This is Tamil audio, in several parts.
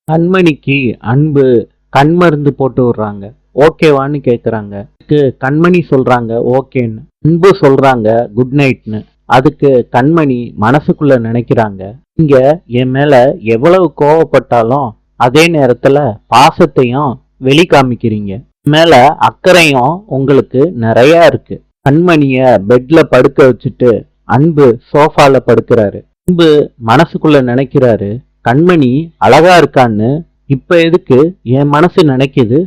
கண்மணிக்கு அன்பு கண் மருந்து போட்டு விடுறாங்க. ஓகேவான்னு கேக்குறாங்க. அதுக்கு கண்மணி சொல்றாங்க ஓகேன்னு. அன்பு சொல்றாங்க குட் நைட்னு. அதுக்கு கண்மணி மனசுக்குள்ள நினைக்கிறாங்க, நீங்க என் மேல எவ்வளவு கோவப்பட்டாலும் அதே நேரத்துல பாசத்தையும் வெளிக்காமிக்கிறீங்க. என் மேல அக்கறையும் உங்களுக்கு நிறைய இருக்கு. கண்மணிய பெட்ல படுக்க வச்சுட்டு அன்பு சோஃபால படுக்கிறாரு. அன்பு மனசுக்குள்ள நினைக்கிறாரு, கண்மணி அழகா இருக்கான்னு இப்ப எதுக்கு என் மனசு நினைக்குது?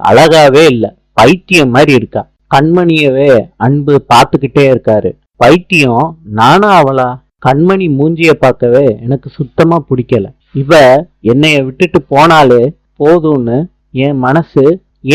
அழகாவே இல்ல, பைத்தியம் மாதிரி இருக்கா. கண்மணியவே அன்பு பார்த்துக்கிட்டே இருக்காரு. பைத்தியம் நானா அவளா? கண்மணி மூஞ்சிய பார்க்கவே எனக்கு சுத்தமா பிடிக்கல. இவ என்னைய விட்டுட்டு போனாலே போதும்னு என் மனசு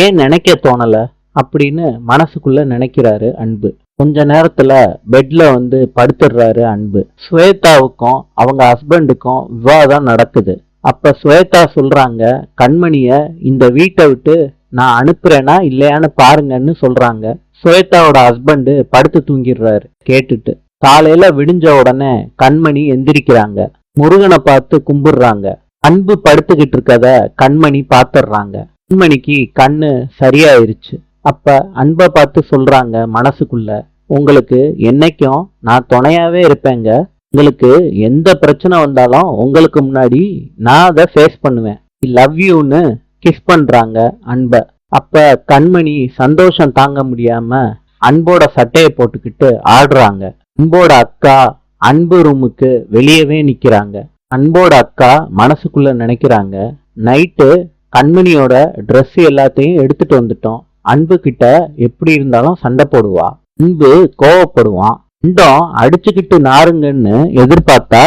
ஏன் நினைக்க தோணல அப்படின்னு மனசுக்குள்ள நினைக்கிறாரு அன்பு. கொஞ்ச நேரத்துல பெட்ல வந்து படுத்துடுறாரு அன்பு. ஸ்வேதாவுக்கும் அவங்க ஹஸ்பண்டுக்கும் விவாதம் நடக்குது. அப்ப ஸ்வேதா சொல்றாங்க, கண்மணிய இந்த வீட்டை விட்டு நான் அனுப்புறேனா இல்லையான்னு பாருங்கன்னு சொல்றாங்க. ஸ்வேதாவோட ஹஸ்பண்டு படுத்து தூங்கிடுறாரு கேட்டுட்டு. காலையில விடிஞ்ச உடனே கண்மணி எந்திரிக்கிறாங்க. முருகனை பார்த்து கும்பிடுறாங்க. அன்பு படுத்துக்கிட்டு இருக்கத கண்மணி பாத்துடுறாங்க. கண்மணிக்கு கண்ணு சரியாயிருச்சு. அப்ப அன்பை பார்த்து சொல்றாங்க மனசுக்குள்ள, உங்களுக்கு என்னைக்கும் நான் துணையாவே இருப்பேங்க. உங்களுக்கு எந்த பிரச்சனை வந்தாலும் உங்களுக்கு முன்னாடி நான் அதை ஃபேஸ் பண்ணுவேன். லவ் யூன்னு கிஸ் பண்றாங்க அன்ப. அப்ப கண்மணி சந்தோஷம் தாங்க முடியாம அன்போட சட்டையை போட்டுக்கிட்டு ஆடுறாங்க. அன்போட அக்கா அன்பு ரூமுக்கு வெளியவே நிக்கிறாங்க. அன்போட அக்கா மனசுக்குள்ள நினைக்கிறாங்க, நைட்டு கண்மணியோட ட்ரெஸ் எல்லாத்தையும் எடுத்துட்டு வந்துட்டோம். அன்பு கிட்ட எப்படி இருந்தாலும் சண்டை போடுவா, அன்பு கோவப்படுவான், ரெண்டும் அடிச்சுக்கிட்டு நாருங்கன்னு எதிர்பார்த்தா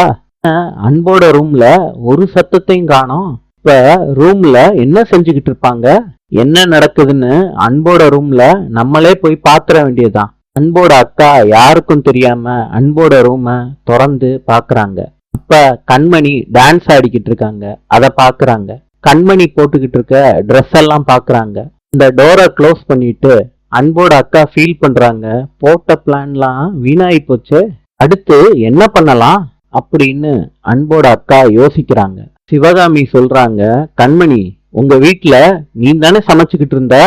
அன்போட ரூம்ல ஒரு சத்தத்தையும் காணோம். இப்ப ரூம்ல என்ன செஞ்சுக்கிட்டு இருப்பாங்க, என்ன நடக்குதுன்னு அன்போட ரூம்ல நம்மளே போய் பாத்துற வேண்டியதுதான். அன்போட அக்கா யாருக்கும் தெரியாம அன்போட ரூம திறந்து பாக்குறாங்க. அப்ப கண்மணி டான்ஸ் ஆடிக்கிட்டு இருக்காங்க. அத பாக்குறாங்க. கண்மணி போட்டுக்கிட்டு இருக்க ட்ரெஸ் எல்லாம் பாக்குறாங்க. இந்த டோரை க்ளோஸ் பண்ணிட்டு அன்போட அக்கா ஃபீல் பண்றாங்க, போட்ட பிளான்லாம் வீணாயி போச்சு, அடுத்து என்ன பண்ணலாம் அப்படின்னு அன்போட அக்கா யோசிக்கிறாங்க. சிவகாமி சொல்றாங்க, கண்மணி உங்க வீட்டுல நீ தானே சமைச்சுக்கிட்டு இருந்த,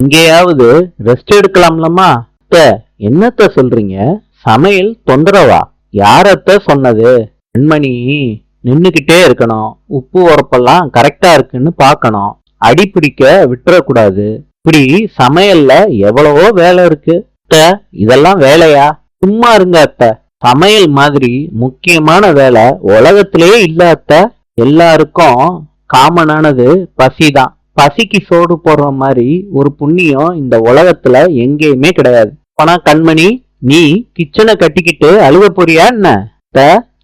இங்கேயாவது ரெஸ்ட் எடுக்கலாம்லம்மா. என்னத்த சொல்றீங்க, சமையல் தொந்தரவா? யாரத்த சொன்னது? கண்மணி நின்னுகிட்டே இருக்கணும், உப்பு உரப்பெல்லாம் கரெக்டா இருக்குன்னு பாக்கணும், அடி பிடிக்க விட்டுறக்கூடாது. இப்படி சமையல்ல எவ்வளவோ வேலை இருக்கு. இதெல்லாம் வேலையா? சும்மா இருங்க அத்த, சமையல் மாதிரி முக்கியமான வேலை உலகத்திலேயே இல்ல அத்த. எல்லாருக்கும் காமனானது பசிதான். பசிக்கு சோறு போடுற மாதிரி ஒரு புண்ணியம் இந்த உலகத்துல எங்கேயுமே கிடையாது. ஆனா கண்மணி, நீ கிச்சனை கட்டிக்கிட்டு அழுக போறியா என்ன?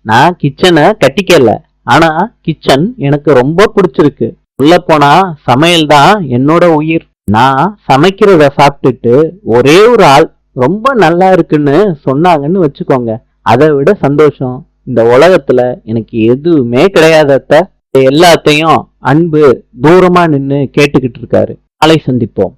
நான் கிச்சனை கட்டிக்கல, ஆனா கிச்சன் எனக்கு ரொம்ப பிடிச்சிருக்கு. உள்ள போனா சமையல் தான் என்னோட உயிர். நான் சமைக்கிறத சாப்பிட்டுட்டு ஒரே ஒரு ஆள் ரொம்ப நல்லா இருக்குன்னு சொன்னாங்கன்னு வச்சுக்கோங்க, அதை விட சந்தோஷம் இந்த உலகத்துல எனக்கு எதுவுமே கிடையாதத்த. எல்லாத்தையும் அன்பு தூரமா நின்னு கேட்டுக்கிட்டு இருக்காரு. நாளை சந்திப்போம்.